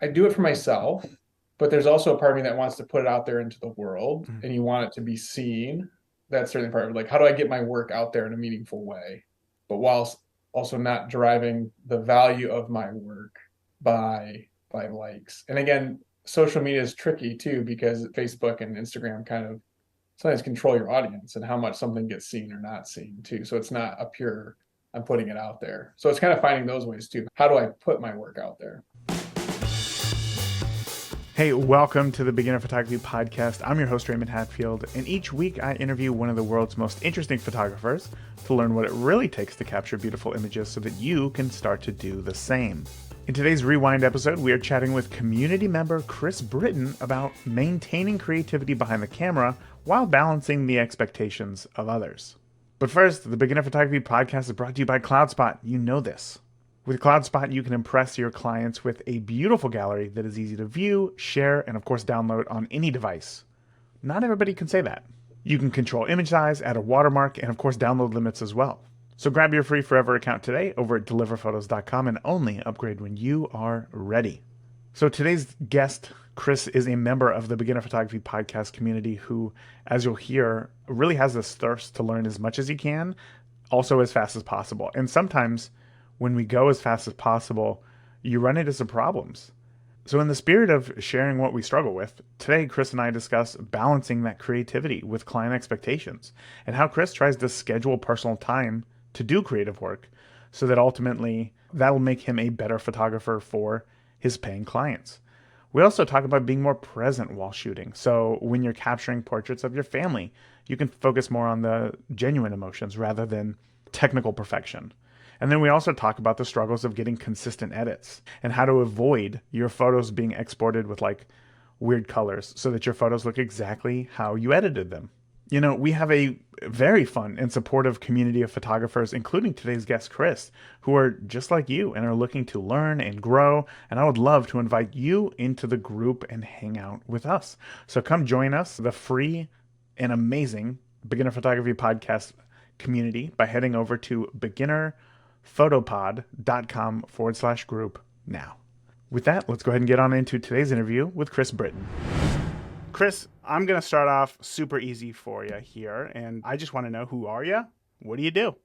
I do it for myself, but there's also a part of me that wants to put it out there into the world Mm. and you want it to be seen. That's certainly part of it. Like, how do I get my work out there in a meaningful way, but whilst also not driving the value of my work by likes. And again, social media is tricky too because Facebook and Instagram kind of sometimes control your audience and how much something gets seen or not seen too. So it's not a pure I'm putting it out there. So it's kind of finding those ways too. How do I put my work out there? Hey, welcome to the Beginner Photography Podcast. I'm your host, Raymond Hatfield, and each week I interview one of the world's most interesting photographers to learn what it really takes to capture beautiful images so that you can start to do the same. In today's Rewind episode, we are chatting with community member Chris Britton about maintaining creativity behind the camera while balancing the expectations of others. But first, the Beginner Photography Podcast is brought to you by CloudSpot. You know this. With CloudSpot, you can impress your clients with a beautiful gallery that is easy to view, share, and of course download on any device. Not everybody can say that. You can control image size, add a watermark, and of course download limits as well. So grab your free forever account today over at deliverphotos.com and only upgrade when you are ready. So today's guest, Chris, is a member of the Beginner Photography Podcast community who, as you'll hear, really has this thirst to learn as much as he can, also as fast as possible. And sometimes when we go as fast as possible, you run into some problems. So, in the spirit of sharing what we struggle with, today Chris and I discuss balancing that creativity with client expectations and how Chris tries to schedule personal time to do creative work so that ultimately that'll make him a better photographer for his paying clients. We also talk about being more present while shooting. So, when you're capturing portraits of your family, you can focus more on the genuine emotions rather than technical perfection. And then we also talk about the struggles of getting consistent edits and how to avoid your photos being exported with like weird colors so that your photos look exactly how you edited them. You know, we have a very fun and supportive community of photographers, including today's guest, Chris, who are just like you and are looking to learn and grow. And I would love to invite you into the group and hang out with us. So come join us, the free and amazing Beginner Photography Podcast community, by heading over to beginnerphotopod.com/group now. With that, let's go ahead and get on into today's interview with Chris Britton. Chris, I'm going to start off super easy for you here. And I just want to know, who are you? What do you do?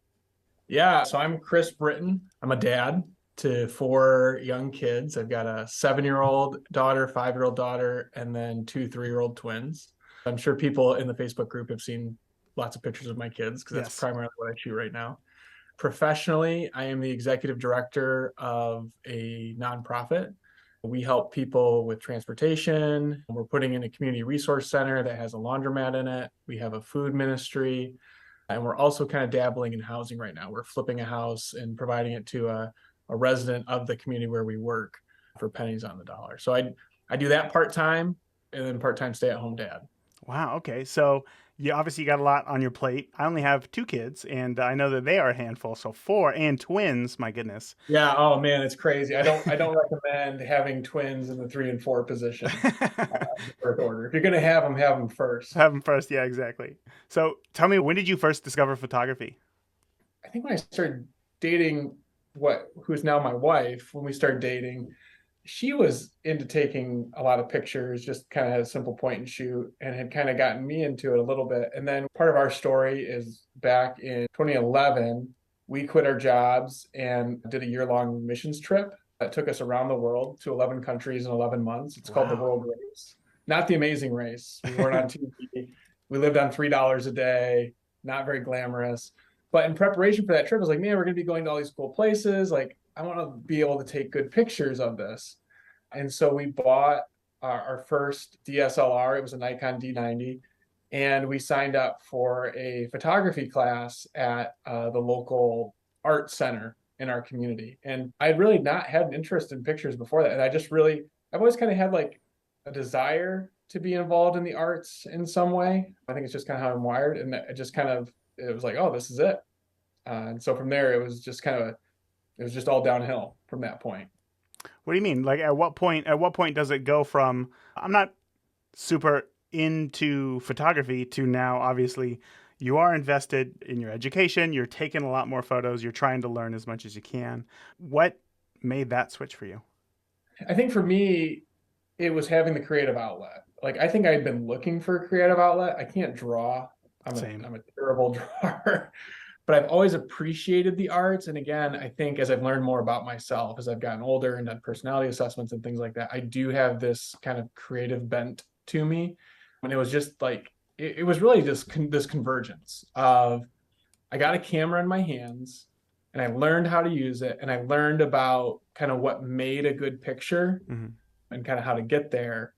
Yeah, so I'm Chris Britton. I'm a dad to four young kids. I've got a 7-year-old daughter, 5-year-old daughter, and then two 3-year-old twins. I'm sure people in the Facebook group have seen lots of pictures of my kids because that's Yes. primarily what I shoot right now. Professionally, I am the executive director of a nonprofit. We help people with transportation. We're putting in a community resource center that has a laundromat in it. We have a food ministry. And we're also kind of dabbling in housing right now. We're flipping a house and providing it to a resident of the community where we work for pennies on the dollar. So I do that part time and then part time stay at home dad. Wow. Okay. So you obviously got a lot on your plate. I only have two kids, and I know that they are a handful. So four and twins. My goodness. Yeah. Oh man, it's crazy. I don't recommend having twins in the 3 and 4 position. Birth order. If you're gonna have them first. Have them first. Yeah, exactly. So tell me, when did you first discover photography? I think when I started dating who's now my wife, when we started dating, she was into taking a lot of pictures, just kind of had a simple point and shoot, and had kind of gotten me into it a little bit. And then part of our story is back in 2011, we quit our jobs and did a year-long missions trip that took us around the world to 11 countries in 11 months. It's called the Wow. World Race, not the Amazing Race. We weren't on TV. We lived on $3 a day, not very glamorous. But in preparation for that trip, I was like, man, we're going to be going to all these cool places. Like, I want to be able to take good pictures of this. And so we bought our first DSLR. It was a Nikon D90. And we signed up for a photography class at the local art center in our community. And I'd really not had an interest in pictures before that. And I've always kind of had like a desire to be involved in the arts in some way. I think it's just kind of how I'm wired. And it was like, oh, this is it. And so from there, it was just all downhill from that point. What do you mean? Like, at what point? At what point does it go from I'm not super into photography to now? Obviously, you are invested in your education. You're taking a lot more photos. You're trying to learn as much as you can. What made that switch for you? I think for me, it was having the creative outlet. Like I think I had been looking for a creative outlet. I can't draw. Same. I'm a terrible drawer. But I've always appreciated the arts. And again, I think as I've learned more about myself, as I've gotten older and done personality assessments and things like that, I do have this kind of creative bent to me. And it was just like, it was really just this convergence of I got a camera in my hands and I learned how to use it. And I learned about kind of what made a good picture Hmm. and kind of how to get there,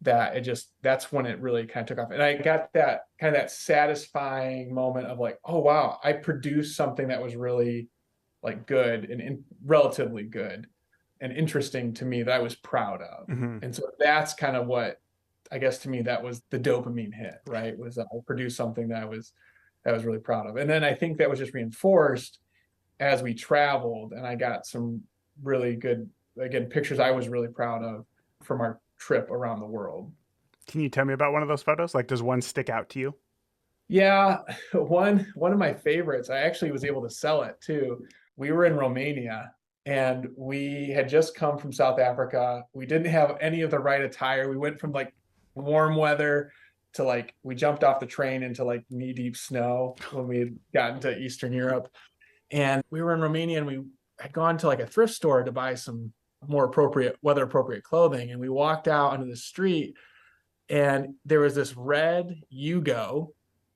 that it just, that's when it really kind of took off. And I got that kind of that satisfying moment of like, oh wow, I produced something that was really like good and relatively good and interesting to me that I was proud of. Hmm. And so that's kind of what, I guess to me that was the dopamine hit, right? Was I produced something that I was really proud of. And then I think that was just reinforced as we traveled and I got some really good, again, pictures I was really proud of from our trip around the world. Can you tell me about one of those photos? Like, does one stick out to you? Yeah, one of my favorites, I actually was able to sell it too. We were in Romania and we had just come from South Africa. We didn't have any of the right attire. We went from like warm weather to like we jumped off the train into like knee-deep snow when we had gotten to Eastern Europe. And we were in Romania and we had gone to like a thrift store to buy some more appropriate, weather appropriate clothing. And we walked out onto the street and there was this red Yugo.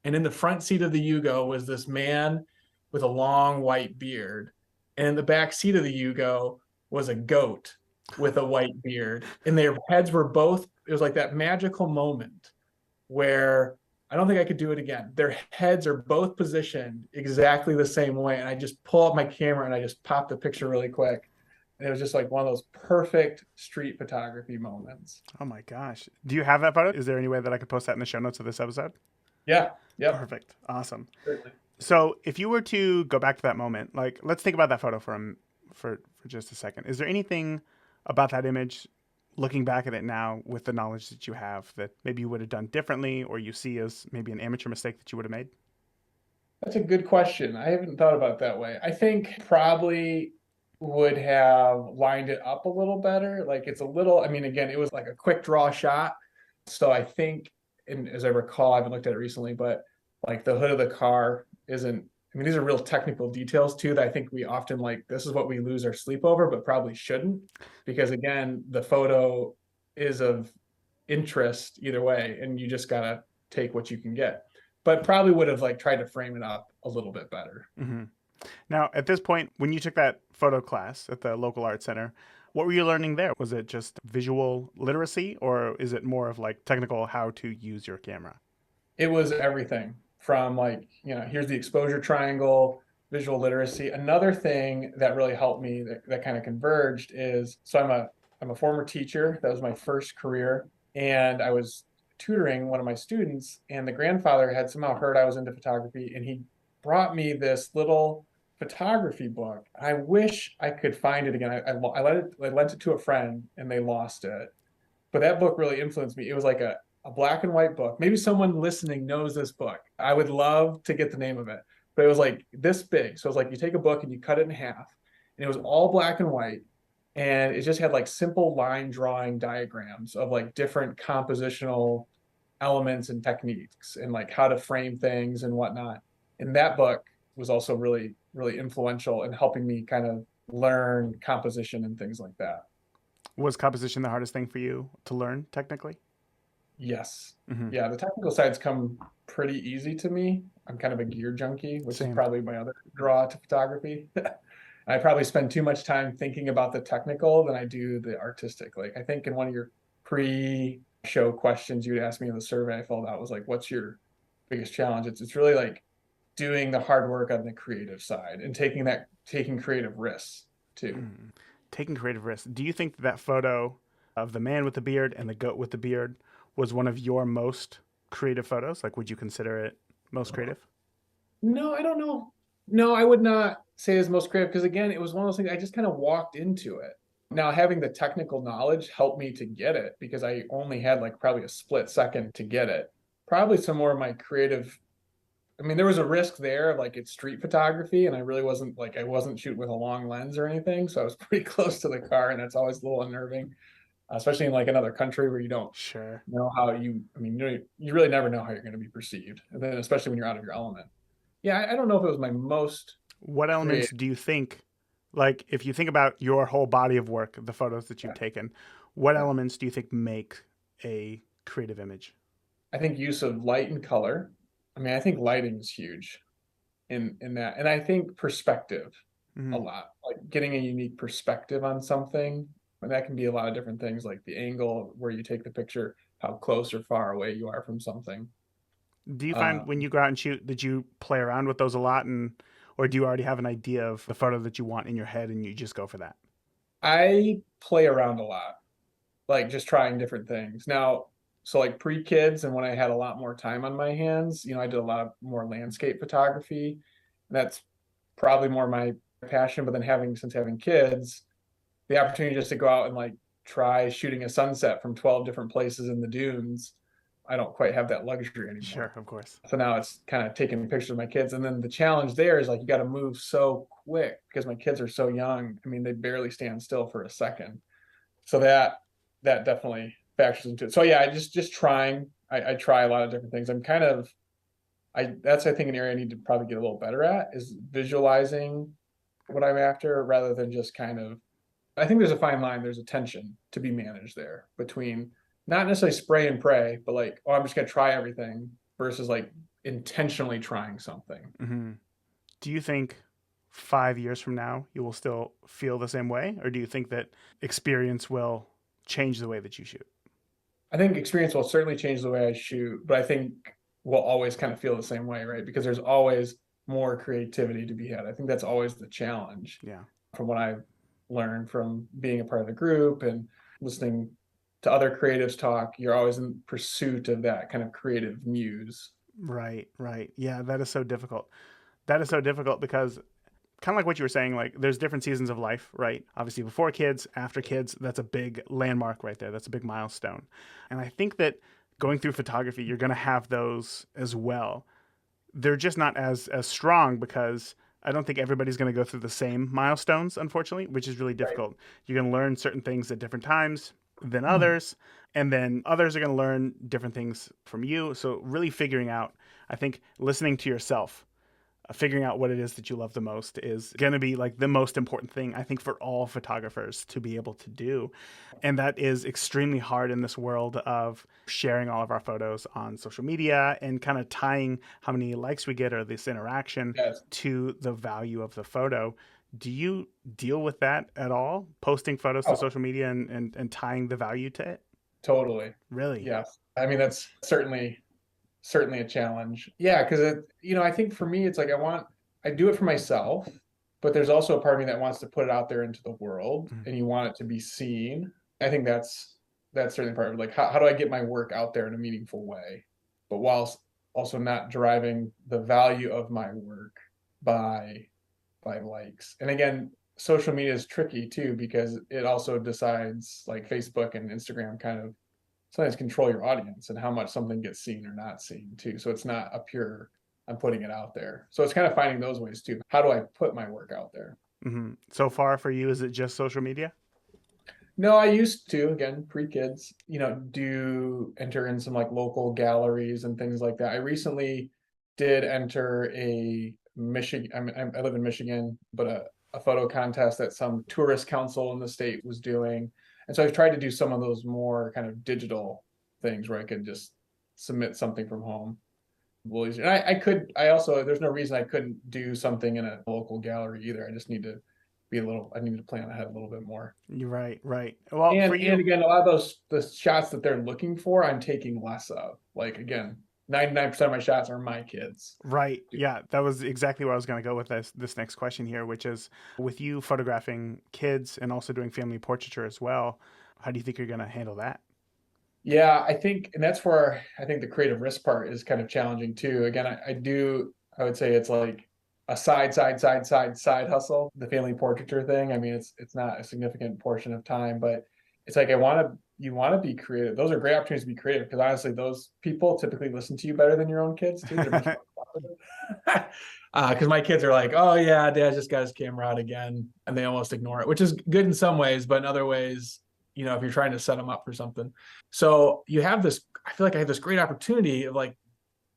And in the front seat of the Yugo was this man with a long white beard. And in the back seat of the Yugo was a goat with a white beard. And their heads were both, it was like that magical moment where I don't think I could do it again. Their heads are both positioned exactly the same way. And I just pull up my camera and I just pop the picture really quick. And it was just like one of those perfect street photography moments. Oh my gosh. Do you have that photo? Is there any way that I could post that in the show notes of this episode? Yeah. Yep. Perfect. Awesome. Certainly. So, if you were to go back to that moment, like let's think about that photo for just a second. Is there anything about that image, looking back at it now with the knowledge that you have, that maybe you would have done differently, or you see as maybe an amateur mistake that you would have made? That's a good question. I haven't thought about it that way. I think probably would have lined it up a little better. Like it's a little, I mean, again, it was like a quick draw shot. So I think, and as I recall, I haven't looked at it recently, but like the hood of the car isn't, I mean, these are real technical details too that I think we often like, this is what we lose our sleep over, but probably shouldn't. Because again, the photo is of interest either way, and you just gotta take what you can get. But probably would have like tried to frame it up a little bit better. Hmm. Now, at this point, when you took that photo class at the local art center, what were you learning there? Was it just visual literacy, or is it more of like technical how to use your camera? It was everything from like, here's the exposure triangle, visual literacy. Another thing that really helped me that kind of converged is so I'm a former teacher. That was my first career. And I was tutoring one of my students, and the grandfather had somehow heard I was into photography, and he brought me this little photography book. I wish I could find it again. I lent it to a friend and they lost it. But that book really influenced me. It was like a black and white book. Maybe someone listening knows this book. I would love to get the name of it. But it was like this big. So it was like you take a book and you cut it in half, and it was all black and white. And it just had like simple line drawing diagrams of like different compositional elements and techniques and like how to frame things and whatnot. And that book was also really, really influential in helping me kind of learn composition and things like that. Was composition the hardest thing for you to learn technically? Yes. Hmm. Yeah, the technical sides come pretty easy to me. I'm kind of a gear junkie, which is Same. probably my other draw to photography. I probably spend too much time thinking about the technical than I do the artistic. Like I think in one of your pre-show questions you'd asked me in the survey I filled out was like, what's your biggest challenge? It's really like doing the hard work on the creative side and taking creative risks too. Mm. Taking creative risks. Do you think that photo of the man with the beard and the goat with the beard was one of your most creative photos? Like, would you consider it most creative? No, I don't know. No, I would not say it's most creative because again, it was one of those things I just kind of walked into it. Now, having the technical knowledge helped me to get it because I only had like probably a split second to get it. Probably some more of my creative I mean, there was a risk there of like it's street photography, and I wasn't shooting with a long lens or anything, so I was pretty close to the car, and that's always a little unnerving, especially in like another country where you don't Sure. know how you. I mean, you really never know how you're going to be perceived, and then especially when you're out of your element. Yeah, I don't know if it was my most What elements creative. do you think, like, if you think about your whole body of work, the photos that you've Yeah, taken, what yeah. elements do you think make a creative image? I think use of light and color. I mean, I think lighting is huge in that, and I think perspective a Hmm. lot, like getting a unique perspective on something, and that can be a lot of different things, like the angle where you take the picture, how close or far away you are from something. Do you Uh, find when you go out and shoot, did you play around with those a lot, and or do you already have an idea of the photo that you want in your head and you just go for that? I play around a lot, like just trying different things. Now, so like pre-kids and when I had a lot more time on my hands, I did a lot of more landscape photography. That's probably more my passion. But then since having kids, the opportunity just to go out and like try shooting a sunset from 12 different places in the dunes, I don't quite have that luxury Sure, anymore. of course. So now it's kind of taking pictures of my kids. And then the challenge there is like you got to move so quick because my kids are so young. I mean, they barely stand still for a second. So that definitely factors into it. So yeah, I just trying. I try a lot of different things. I'm kind of I that's I think an area I need to probably get a little better at is visualizing what I'm after rather than just kind of. I think there's a fine line. There's a tension to be managed there between not necessarily spray and pray, but like, oh, I'm just gonna try everything versus like intentionally trying something. Hmm. Do you think 5 years from now you will still feel the same way, or do you think that experience will change the way that you shoot? I think experience will certainly change the way I shoot, but I think we'll always kind of feel the same way, right? Because there's always more creativity to be had. I think that's always the challenge Yeah. from what I've learned from being a part of the group and listening to other creatives talk. You're always in pursuit of that kind of creative muse. Right, right. Yeah, that is so difficult. That is so difficult because kind of like what you were saying, like there's different seasons of life, right? Obviously, before kids, after kids, that's a big landmark right there. That's a big milestone. And I think that going through photography, you're going to have those as well. They're just not as strong because I don't think everybody's going to go through the same milestones, unfortunately, which is really Right. difficult. You're going to learn certain things at different times than Mhm. others, and then others are going to learn different things from you. So, really figuring out, I think, listening to yourself, figuring out what it is that you love the most is going to be like the most important thing I think for all photographers to be able to do. And that is extremely hard in this world of sharing all of our photos on social media and kind of tying how many likes we get or this interaction Yes. to the value of the photo. Do you deal with that at all? Posting photos to Oh, social media and tying the value to it? totally. Really? Yes. I mean, that's certainly a challenge. Yeah, because I think for me, it's like I do it for myself, but there's also a part of me that wants to put it out there into the world, Mhm. and you want it to be seen. I think that's certainly part of it. Like, how do I get my work out there in a meaningful way, but whilst also not deriving the value of my work by by likes. And again, social media is tricky too because it also decides like Facebook and Instagram kind of sometimes control your audience and how much something gets seen or not seen too. So it's not a pure I'm putting it out there. So it's kind of finding those ways too. How do I put my work out there? Hmm. So far for you, is it just social media? No, I used to, again, pre-kids, do enter in some like local galleries and things like that. I recently did enter a Michigan, I live in Michigan, but a photo contest that some tourist council in the state was doing. And so I've tried to do some of those more kind of digital things where I could just submit something from home. Well, easier. And I also, there's no reason I couldn't do something in a local gallery either. I just need to I need to plan ahead a little bit more. You're right, right. Well, for And you, again, a lot of those the shots that they're looking for, I'm taking less of. Like again, 99% of my shots are my kids. right. Yeah, that was exactly where I was going to go with this next question here, which is with you photographing kids and also doing family portraiture as well, how do you think you're going to handle that? Yeah, I think, and that's where I think the creative risk part is kind of challenging too. Again, I would say it's like a side hustle, the family portraiture thing. I mean, it's not a significant portion of time, but it's like you want to be creative. Those are great opportunities to be creative because honestly, those people typically listen to you better than your own kids too. They're much more Because my kids are like, oh yeah, dad just got his camera out again, and they almost ignore it, which is good in some ways, but in other ways, if you're trying to set them up for something. So you have this, I feel like I have this great opportunity of like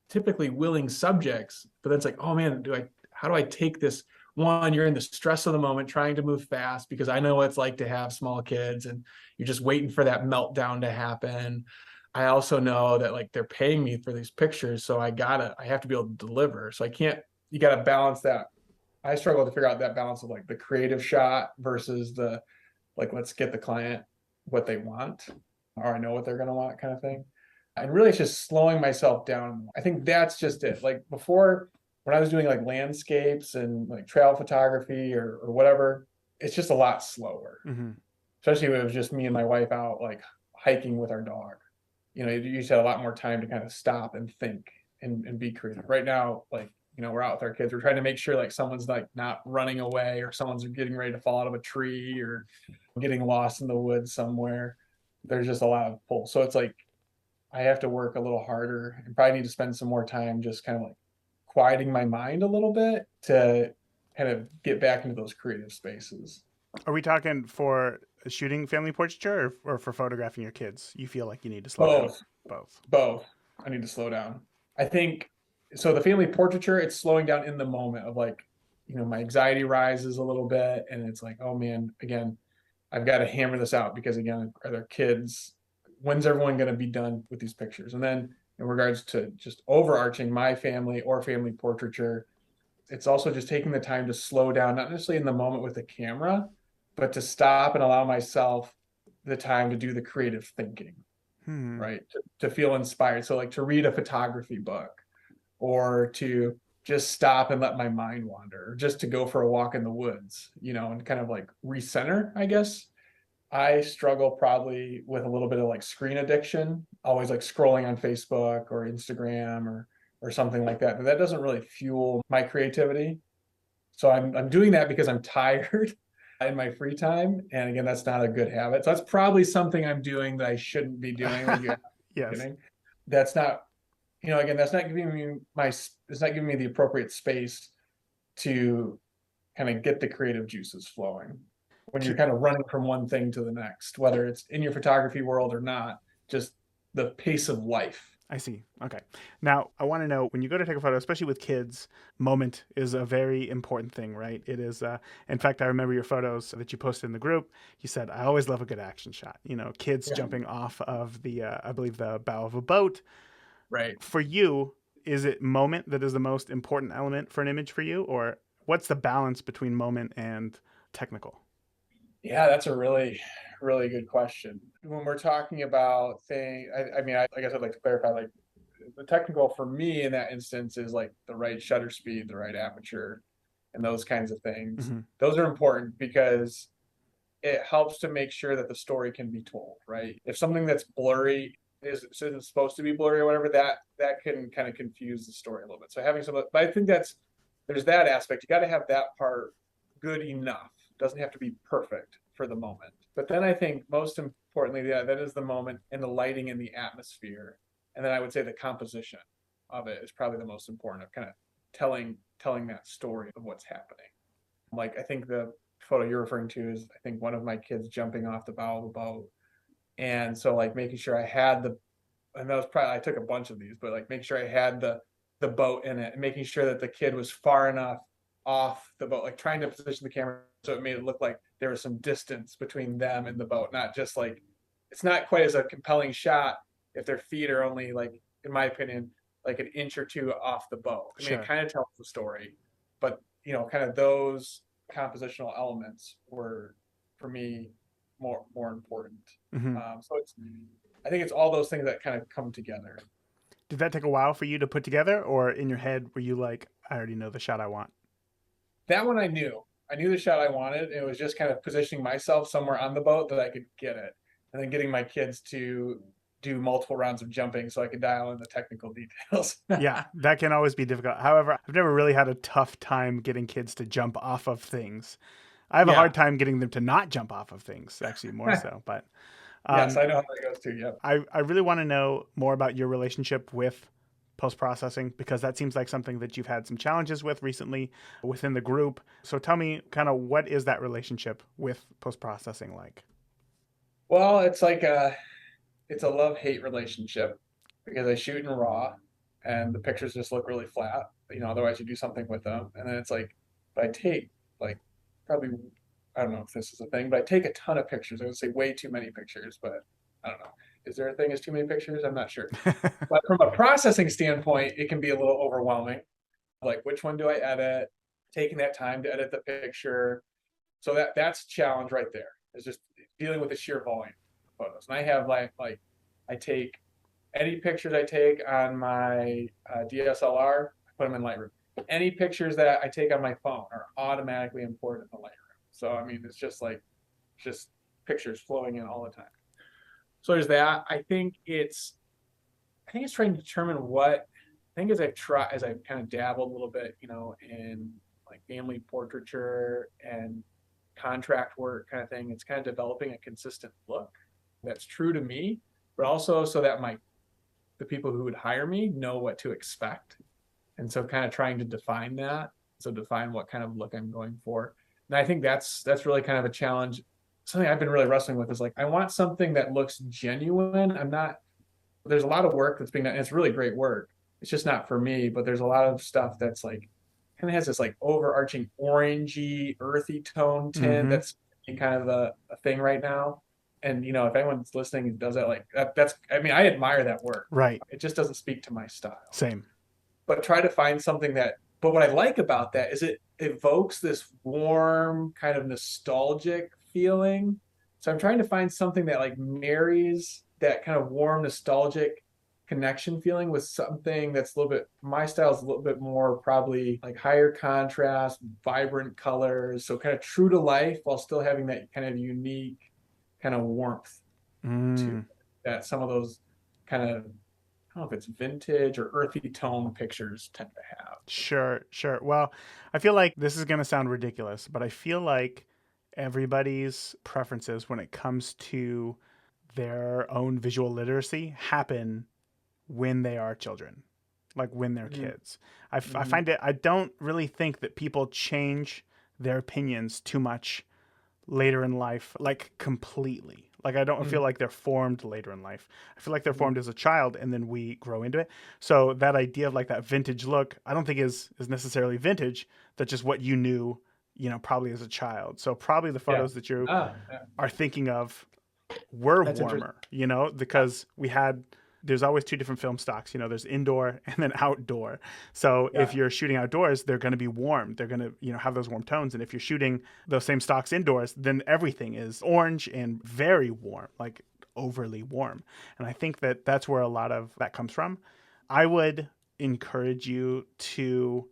typically willing subjects, but then it's like, oh man, how do I take this? One, you're in the stress of the moment trying to move fast because I know what it's like to have small kids and you're just waiting for that meltdown to happen. I also know that like they're paying me for these pictures, so I have to be able to deliver. So I can't, you got to balance that. I struggle to figure out that balance of like the creative shot versus the like, let's get the client what they want, or I know what they're going to want kind of thing. And really, it's just slowing myself down. I think that's just it. Like before, when I was doing like landscapes and like travel photography or whatever, it's just a lot slower, Mm-hmm. especially when it was just me and my wife out like hiking with our dog. You just had a lot more time to kind of stop and think and be creative. Right now, like, we're out with our kids. We're trying to make sure like someone's like not running away or someone's getting ready to fall out of a tree or getting lost in the woods somewhere. There's just a lot of pull. So it's like I have to work a little harder and probably need to spend some more time just kind of like quieting my mind a little bit to kind of get back into those creative spaces. Are we talking for shooting family portraiture or for photographing your kids? You feel like you need to slow down? Both, Both. both. I need to slow down. I think so. The family portraiture, it's slowing down in the moment of like, my anxiety rises a little bit, and it's like, oh man, again, I've got to hammer this out because again, are there kids? When's everyone going to be done with these pictures? And then in regards to just overarching my family or family portraiture, it's also just taking the time to slow down, not necessarily in the moment with the camera, but to stop and allow myself the time to do the creative thinking, Hmm. right? To feel inspired. So like to read a photography book or to just stop and let my mind wander, or just to go for a walk in the woods, and kind of like recenter, I guess. I struggle probably with a little bit of like screen addiction, always like scrolling on Facebook or Instagram or something like that. But that doesn't really fuel my creativity. So I'm doing that because I'm tired in my free time. And again, that's not a good habit. So that's probably something I'm doing that I shouldn't be doing. Like you're Yes. getting. That's not, again, that's not giving me it's not giving me the appropriate space to kind of get the creative juices flowing when you're kind of running from one thing to the next, whether it's in your photography world or not, just the pace of life. I see. Okay. Now, I want to know when you go to take a photo, especially with kids, moment is a very important thing, right? It is, in fact, I remember your photos that you posted in the group. You said, I always love a good action shot. Kids Yeah. jumping off of I believe, the bow of a boat. Right. For you, is it moment that is the most important element for an image for you? Or what's the balance between moment and technical? Yeah, that's a really, really good question. When we're talking about things, I mean, I guess I'd like to clarify like the technical for me in that instance is like the right shutter speed, the right aperture, and those kinds of things. Mm-hmm. Those are important because it helps to make sure that the story can be told, right? If something that's blurry isn't supposed to be blurry or whatever, that can kind of confuse the story a little bit. So having some, but I think there's that aspect. You got to have that part good enough. It doesn't have to be perfect for the moment. But then I think most importantly, yeah, that is the moment and the lighting and the atmosphere. And then I would say the composition of it is probably the most important of kind of telling that story of what's happening. Like I think the photo you're referring to is I think one of my kids jumping off the bow of a boat. And so like making sure I had and that was probably I took a bunch of these, but like making sure I had the boat in it and making sure that the kid was far enough off the boat, like trying to position the camera so it made it look like there was some distance between them and the boat, not just like it's not quite as a compelling shot if their feet are only like, in my opinion, like an inch or two off the boat. I mean, it Sure. kind of tells the story, but kind of those compositional elements were for me more important. Mm-hmm. So I think it's all those things that kind of come together. Did that take a while for you to put together, or in your head were you like, I already know the shot I want? That one I knew. I knew the shot I wanted. It was just kind of positioning myself somewhere on the boat that I could get it, and then getting my kids to do multiple rounds of jumping so I could dial in the technical details. Yeah, that can always be difficult. However, I've never really had a tough time getting kids to jump off of things. I have a Yeah. hard time getting them to not jump off of things, actually, more so. But Yes, um, I know how that goes too. Yep. I really want to know more about your relationship with post-processing? Because that seems like something that you've had some challenges with recently within the group. So tell me kind of what is that relationship with post-processing like? Well, it's a love-hate relationship because I shoot in RAW and the pictures just look really flat. Otherwise you do something with them. And then it's like, but I take like probably, I don't know if this is a thing, but I take a ton of pictures. I would say way too many pictures, but I don't know. Is there a thing as too many pictures? I'm not sure. But from a processing standpoint, it can be a little overwhelming. Like which one do I edit? Taking that time to edit the picture. So that's a challenge right there. It's just dealing with the sheer volume of photos. And I have I take any pictures I take on my DSLR, I put them in Lightroom. Any pictures that I take on my phone are automatically imported in the Lightroom. So I mean, it's just pictures flowing in all the time. So there's that. I think it's trying to determine what I think as I've kind of dabbled a little bit, in like family portraiture and contract work kind of thing. It's kind of developing a consistent look that's true to me, but also so that the people who would hire me know what to expect. And so kind of trying to define that. So define what kind of look I'm going for. And I think that's really kind of a challenge. Something I've been really wrestling with is like I want something that looks genuine. There's a lot of work that's being done, and it's really great work. It's just not for me, but there's a lot of stuff that's like kind of has this like overarching orangey, earthy tone tint Mm-hmm. that's kind of a thing right now. And if anyone's listening and does that, like that's I mean, I admire that work. Right. It just doesn't speak to my style. Same. But try to find something but what I like about that is it evokes this warm, kind of nostalgic feeling. So I'm trying to find something that like marries that kind of warm, nostalgic connection feeling with something that's a little bit my style is a little bit more probably like higher contrast, vibrant colors, so kind of true to life while still having that kind of unique kind of warmth to Mm. that some of those kind of I don't know if it's vintage or earthy tone pictures tend to have. Sure, sure. Well, I feel like this is going to sound ridiculous, but I feel like everybody's preferences when it comes to their own visual literacy happen when they are children, like when they're Mm-hmm. kids. I Mm-hmm. find it, I don't really think that people change their opinions too much later in life, like completely. Like I don't feel like they're formed later in life. I feel like they're Mm-hmm. formed as a child and then we grow into it. So that idea of like that vintage look, I don't think is necessarily vintage. That's just what you knew, probably as a child. So probably the Yeah. photos that you Yeah. are thinking of were That's interesting. warmer, because there's always two different film stocks, there's indoor and then outdoor. So if Yeah. you're shooting outdoors, they're going to be warm. They're going to, have those warm tones. And if you're shooting those same stocks indoors, then everything is orange and very warm, like overly warm. And I think that that's where a lot of that comes from. I would encourage you to,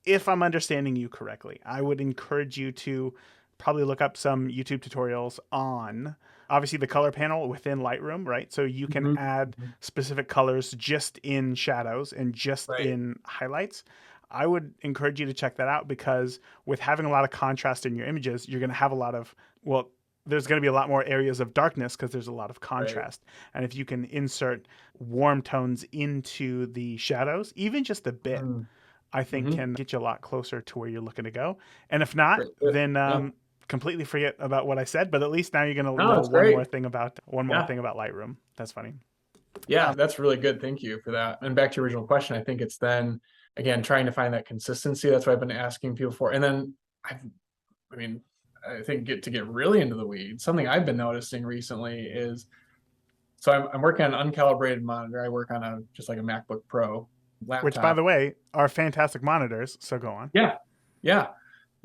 if I'm understanding you correctly, I would encourage you to probably look up some YouTube tutorials on obviously the color panel within Lightroom, right? So you can Mm-hmm. add Mm-hmm. specific colors just in shadows and just Right. in highlights. I would encourage you to check that out because with having a lot of contrast in your images, you're going to have there's going to be a lot more areas of darkness because there's a lot of Right. contrast. And if you can insert warm tones into the shadows, even just a bit, I think Mm-hmm. can get you a lot closer to where you're looking to go. And if not, Great. Good. then Yeah. completely forget about what I said. But at least now you're gonna No, know it's great. one more Yeah. thing about Lightroom. That's funny. Yeah, that's really good. Thank you for that. And back to your original question, I think it's then again trying to find that consistency. That's what I've been asking people for. And then I've I mean, I think get really into the weeds. Something I've been noticing recently is so I'm working on an uncalibrated monitor. I work on a just like a MacBook Pro Which, by laptop. the way, are fantastic monitors. So go on. Yeah, yeah.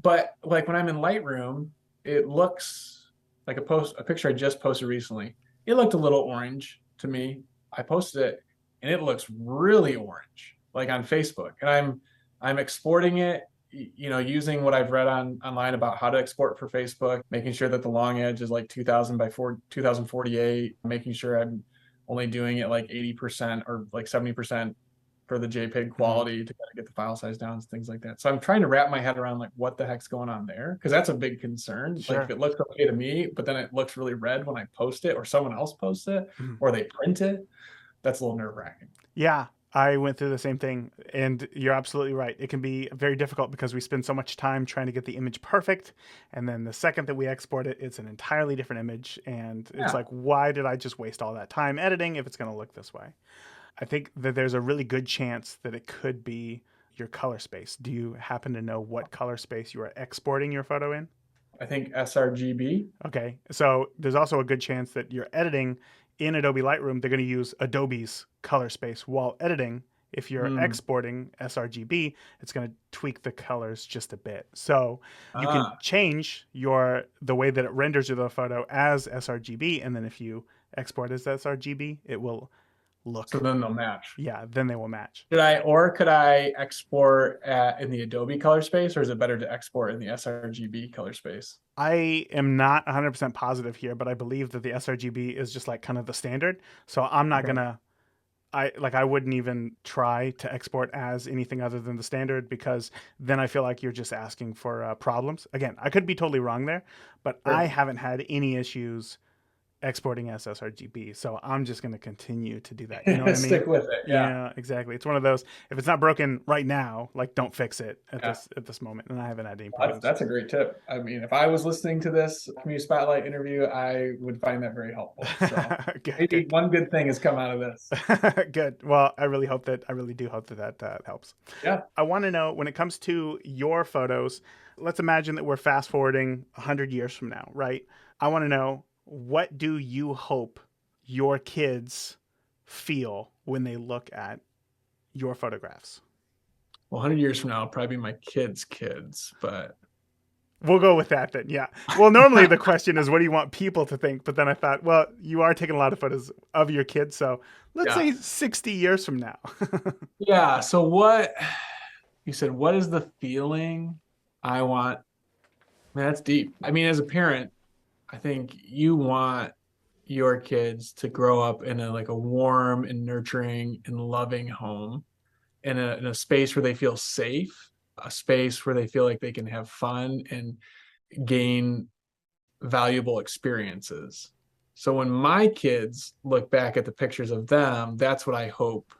But like when I'm in Lightroom, it looks like a picture I just posted recently. It looked a little orange to me. I posted it and it looks really orange, like on Facebook. And I'm exporting it, using what I've read online about how to export for Facebook, making sure that the long edge is like 2000 by 2048, making sure I'm only doing it like 80% or like 70% for the JPEG Mm-hmm. quality to kind of get the file size down and things like that. So I'm trying to wrap my head around like what the heck's going on there because that's a big concern. Like if Sure. it looks okay to me, but then it looks really red when I post it or someone else posts it Mhm. or they print it, that's a little nerve wracking. Yeah. I went through the same thing, and you're absolutely right. It can be very difficult because we spend so much time trying to get the image perfect, and then the second that we export it, it's an entirely different image, and it's Yeah, like, why did I just waste all that time editing if it's going to look this way? I think that there's a really good chance that it could be your color space. Do you happen to know what color space you are exporting your photo in? I think sRGB. Okay, so there's also a good chance that you're editing in Adobe Lightroom. They're going to use Adobe's color space while editing. If you're Hmm. exporting sRGB, it's going to tweak the colors just a bit. So you can Ah, change the way that it renders your photo as sRGB, and then if you export as sRGB, it will so look, then they'll match. yeah, then they will match. Could I export in the Adobe color space, or is it better to export in the sRGB color space? I am not 100% positive here, but I believe that the sRGB is just like kind of the standard. So I'm not Okay. gonna I wouldn't even try to export as anything other than the standard because then I feel like you're just asking for problems. Again, I could be totally wrong there, but I Sure. haven't had any issues exporting as sRGB. So I'm just going to continue to do that. You know what I mean? Stick with it. Yeah. Yeah, exactly. It's one of those. If it's not broken right now, like don't fix it Yeah. at this moment. And I haven't had any That's problems. that's a great tip. I mean, if I was listening to this community spotlight interview, I would find that very helpful. So Good, maybe good, one good thing has come out of this. good. Well, I really do hope that helps. Yeah. I want to know when it comes to your photos, let's imagine that we're fast forwarding 100 years from now, right? I want to know, what do you hope your kids feel when they look at your photographs? Well, 100 years from now, it'll probably be my kids' kids, but We'll go with that then. Yeah. Well, normally the question is, what do you want people to think? But then I thought, well, you are taking a lot of photos of your kids. So let's yeah. say 60 years from now. Yeah. So what you said, what is the feeling I want? Man, that's deep. I mean, as a parent, I think you want your kids to grow up in a warm and nurturing and loving home in a space where they feel safe, a space where they feel like they can have fun and gain valuable experiences. So when my kids look back at the pictures of them, that's what I hope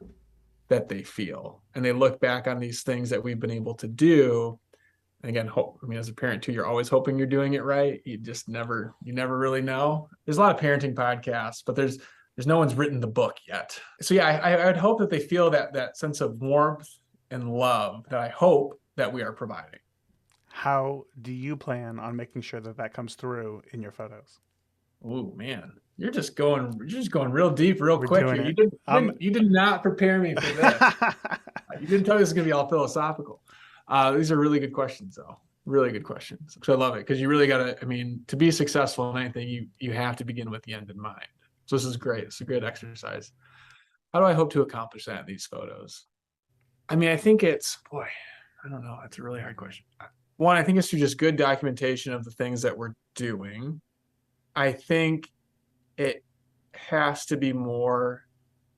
that they feel. And they look back on these things that we've been able to do. And again, hope, I mean, as a parent too, you're always hoping you're doing it right. You never really know. There's a lot of parenting podcasts, but there's no one's written the book yet. So yeah, I would hope that they feel that sense of warmth and love that I hope that we are providing. How do you plan on making sure that that comes through in your photos? Oh man, you're just going real deep, real We're quick doing here. it. You did not prepare me for this. You didn't tell me this is gonna be all philosophical. These are really good questions, though. Really good questions. So I love it because you really gotta. I mean, to be successful in anything, you have to begin with the end in mind. So this is great. It's a good exercise. How do I hope to accomplish that in these photos? I mean, I think it's boy. I don't know. That's a really hard question. One, I think it's through just good documentation of the things that we're doing. I think it has to be more.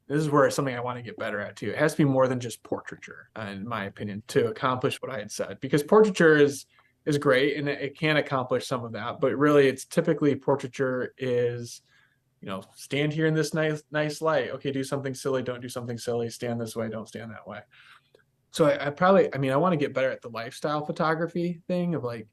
This is where something I want to get better at too. It has to be more than just portraiture, in my opinion, to accomplish what I had said. Because portraiture is great and it can accomplish some of that, but really, it's typically portraiture is stand here in this nice light. Okay, do something silly. Don't do something silly. Stand this way. Don't stand that way. So I probably, I mean, I want to get better at the lifestyle photography thing of like,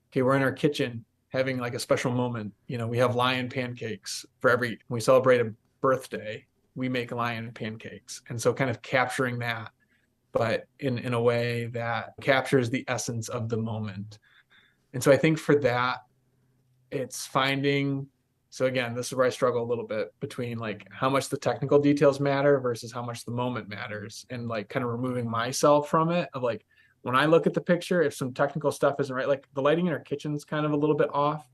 okay, we're in our kitchen having like a special moment. We have lion pancakes for we celebrate a birthday, we make lion pancakes. And so kind of capturing that, but in a way that captures the essence of the moment. And so I think for that, it's finding, so again, this is where I struggle a little bit between like how much the technical details matter versus how much the moment matters, and like kind of removing myself from it of like when I look at the picture, if some technical stuff isn't right, like the lighting in our kitchen's kind of a little bit off,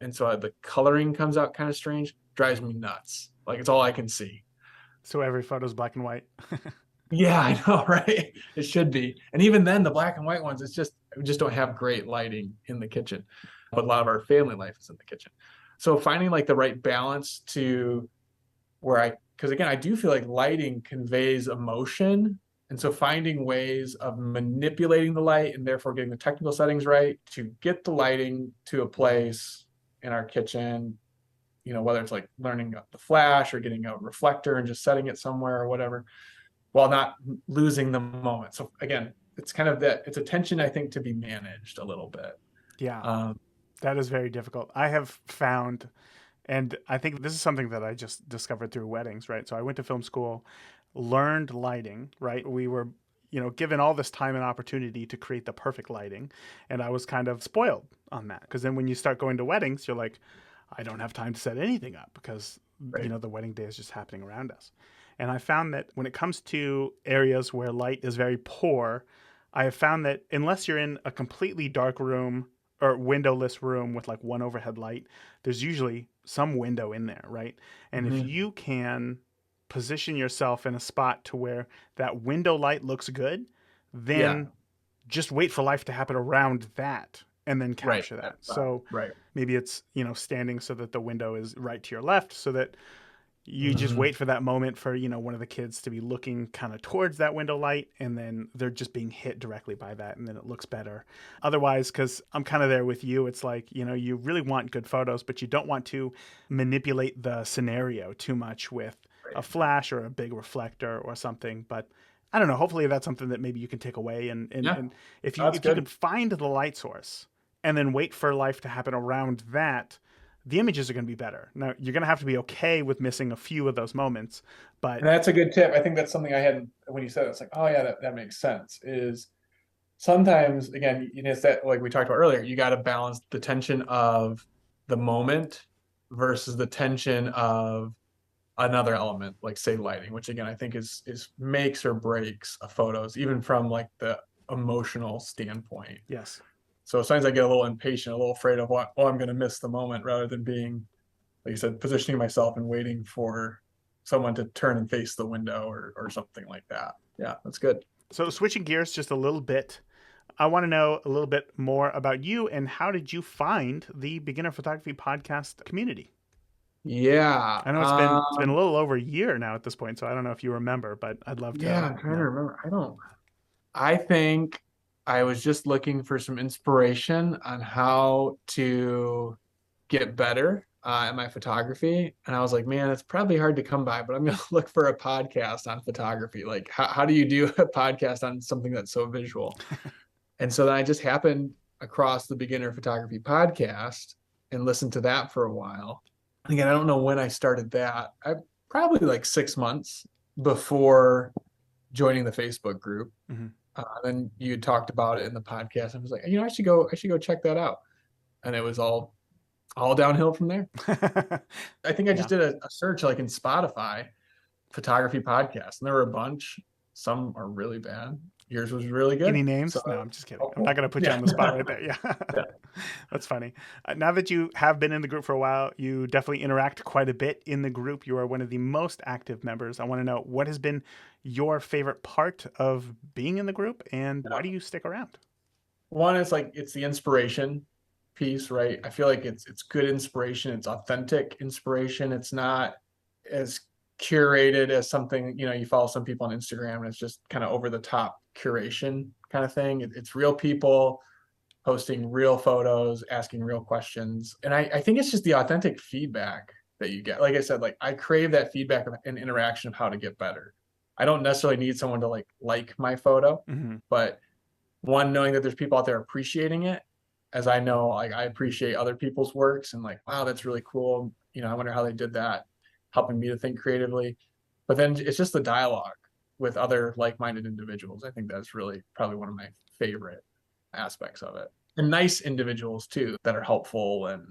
and so the coloring comes out kind of strange, drives me nuts. Like it's all I can see. So every photo is black and white. Yeah, I know, right? It should be. And even then, the black and white ones, it's just we just don't have great lighting in the kitchen. But a lot of our family life is in the kitchen. So finding like the right balance to because again, I do feel like lighting conveys emotion. And so finding ways of manipulating the light and therefore getting the technical settings right to get the lighting to a place in our kitchen, whether it's like learning the flash or getting a reflector and just setting it somewhere or whatever, while not losing the moment. So again, it's kind of that, it's a tension, I think, to be managed a little bit. Yeah, Um, that is very difficult. I have found, and I think this is something that I just discovered through weddings, right? So I went to film school, learned lighting, right? We were, given all this time and opportunity to create the perfect lighting. And I was kind of spoiled on that. Because then when you start going to weddings, you're like, I don't have time to set anything up because, right. the wedding day is just happening around us. And I found that when it comes to areas where light is very poor, I have found that unless you're in a completely dark room or windowless room with like one overhead light, there's usually some window in there, right? And if Mhm. you can position yourself in a spot to where that window light looks good, Yeah, then just wait for life to happen around that and then right. capture that. That's So right. maybe it's, standing so that the window is right to your left so that you just Mhm. wait for that moment for one of the kids to be looking kind of towards that window light, and then they're just being hit directly by that, and then it looks better. Otherwise, because I'm kind of there with you, it's like you really want good photos, but you don't want to manipulate the scenario too much with a Right. flash or a big reflector or something. But I don't know, hopefully that's something that maybe you can take away, and and, Yeah, and if you that's if you good. can find the light source and then wait for life to happen around that, the images are going to be better. Now, you're going to have to be okay with missing a few of those moments, but And that's a good tip. I think that's something I hadn't, when you said it, it's like, oh yeah, that makes sense. Is sometimes, again, it's that, like we talked about earlier, you got to balance the tension of the moment versus the tension of another element, like say lighting, which again I think is makes or breaks a photos, even from like the emotional standpoint. yes. So sometimes I get a little impatient, a little afraid of what, oh, I'm going to miss the moment, rather than being, like you said, positioning myself and waiting for someone to turn and face the window or something like that. Yeah, that's good. So, switching gears just a little bit, I want to know a little bit more about you and how did you find the Beginner Photography Podcast community? Yeah. I know it's been a little over a year now at this point, so I don't know if you remember, but I'd love Yeah, to I'm trying to know. remember. I think I was just looking for some inspiration on how to get better at my photography. And I was like, man, it's probably hard to come by, but I'm going to look for a podcast on photography. Like, how do you do a podcast on something that's so visual? And so then I just happened across the Beginner Photography podcast and listened to that for a while. And again, I don't know when I started that. I probably like 6 months before joining the Facebook group. Hmm. Then you talked about it in the podcast. I was like, I should go check that out. And it was all downhill from there. I think I just Yeah. did a search like in Spotify, photography podcast, and there were a bunch. Some are really bad. Yours was really Any good. So names? No, I'm just kidding. I'm not hopeful. going to put you Yeah. on the spot right there. Yeah. Yeah. That's funny. Now that you have been in the group for a while, you definitely interact quite a bit in the group. You are one of the most active members. I want to know what has been your favorite part of being in the group and why do you stick around? One is like it's the inspiration piece, right? I feel like it's good inspiration, it's authentic inspiration. It's not as curated as something, you follow some people on Instagram and it's just kind of over the top curation kind of thing. It's real people posting real photos, asking real questions. And I think it's just the authentic feedback that you get. Like I said, like I crave that feedback and interaction of how to get better. I don't necessarily need someone to like my photo, Hmm. but one, knowing that there's people out there appreciating it, as I know, like I appreciate other people's works and like, wow, that's really cool. I wonder how they did that, helping me to think creatively. But then it's just the dialogue with other like-minded individuals. I think that's really probably one of my favorite aspects of it. And nice individuals too that are helpful. And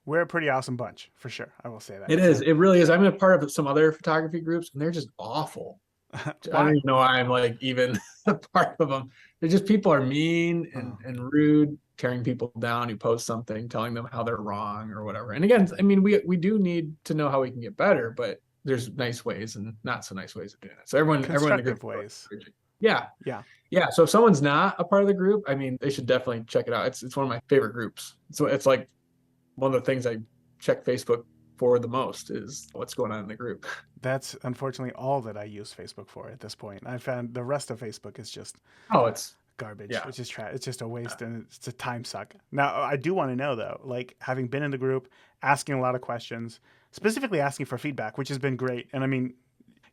We're a pretty awesome bunch, for sure. I will say that. it is, it really is. I'm in a part of some other photography groups and they're just awful. I don't Why? even know why I'm like even a part of them. They're just, people are mean Oh, and rude, tearing people down who post something, telling them how they're wrong or whatever. And again, I mean, we do need to know how we can get better, but there's nice ways and not so nice ways of doing it. So everyone in the group constructive ways. is yeah. Yeah. Yeah. So if someone's not a part of the group, I mean, they should definitely check it out. It's one of my favorite groups. So it's like one of the things I check Facebook for the most is what's going on in the group. That's unfortunately all that I use Facebook for at this point. I found the rest of Facebook is just Oh, it's garbage. yeah. It's just It's just a waste and it's a time suck. Now, I do want to know though, like having been in the group, asking a lot of questions, specifically asking for feedback, which has been great. And I mean,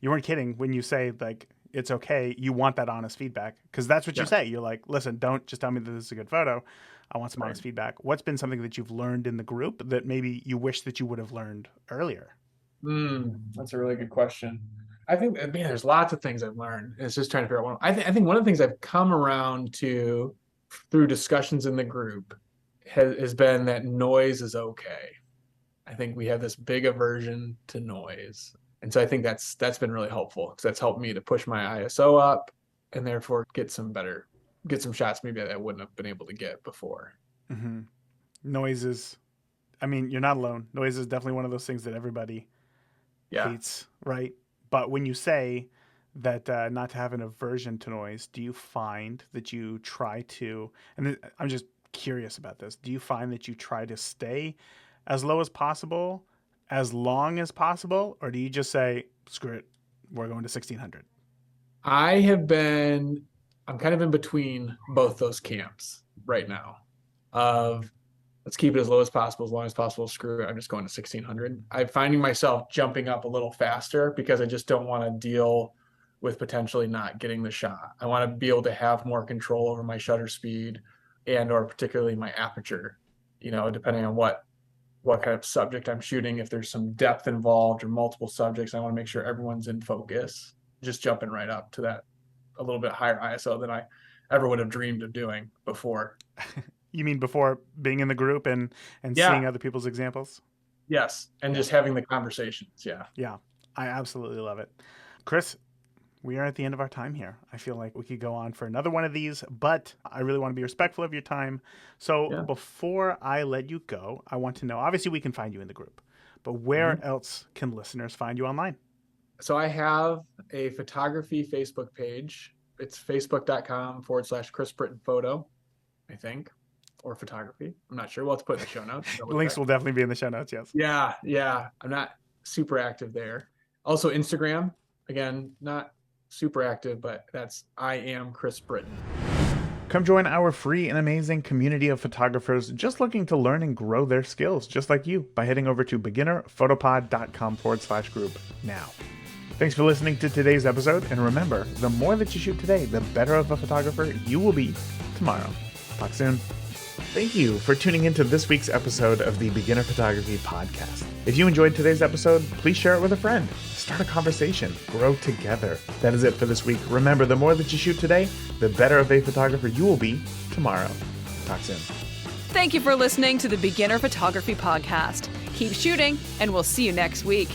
you weren't kidding when you say like it's okay. You want that honest feedback because that's what you say. You're like, listen, don't just tell me that this is a good photo. I want some honest feedback. What's been something that you've learned in the group that maybe you wish that you would have learned earlier? That's a really good question. I think, man, there's lots of things I've learned. It's just trying to figure out one. I think one of the things I've come around to through discussions in the group has been that noise is okay. I think we have this big aversion to noise. And so I think that's been really helpful because that's helped me to push my ISO up and therefore get some shots maybe that I wouldn't have been able to get before. Mm-hmm. Noise is, I mean, you're not alone. Noise is definitely one of those things that everybody hates, right? But when you say that not to have an aversion to noise, do you find that you try to, and I'm just curious about this, do you find that you try to stay as low as possible, as long as possible, or do you just say, screw it, we're going to 1600? I'm kind of in between both those camps right now of let's keep it as low as possible, as long as possible. Screw it, I'm just going to 1600. I'm finding myself jumping up a little faster because I just don't want to deal with potentially not getting the shot. I want to be able to have more control over my shutter speed or particularly my aperture, depending on what kind of subject I'm shooting. If there's some depth involved or multiple subjects, I want to make sure everyone's in focus. Just jumping right up to that a little bit higher ISO than I ever would have dreamed of doing before. You mean before being in the group and seeing other people's examples? Yes. And just having the conversations. Yeah. Yeah. I absolutely love it. Chris, we are at the end of our time here. I feel like we could go on for another one of these, but I really want to be respectful of your time. So before I let you go, I want to know, obviously we can find you in the group, but where else can listeners find you online? So I have a photography Facebook page. It's facebook.com/Chris Britton photo, I think, or photography. I'm not sure. We'll have to put in the show notes. The links will definitely be in the show notes. Yes. Yeah. I'm not super active there. Also Instagram, again, not super active, but that's I am Chris Britton. Come join our free and amazing community of photographers just looking to learn and grow their skills, just like you, by heading over to beginnerphotopod.com/group now. Thanks for listening to today's episode, and remember, the more that you shoot today, the better of a photographer you will be tomorrow. Talk soon. Thank you for tuning into this week's episode of the Beginner Photography Podcast. If you enjoyed today's episode, please share it with a friend. Start a conversation. Grow together. That is it for this week. Remember, the more that you shoot today, the better of a photographer you will be tomorrow. Talk soon. Thank you for listening to the Beginner Photography Podcast. Keep shooting, and we'll see you next week.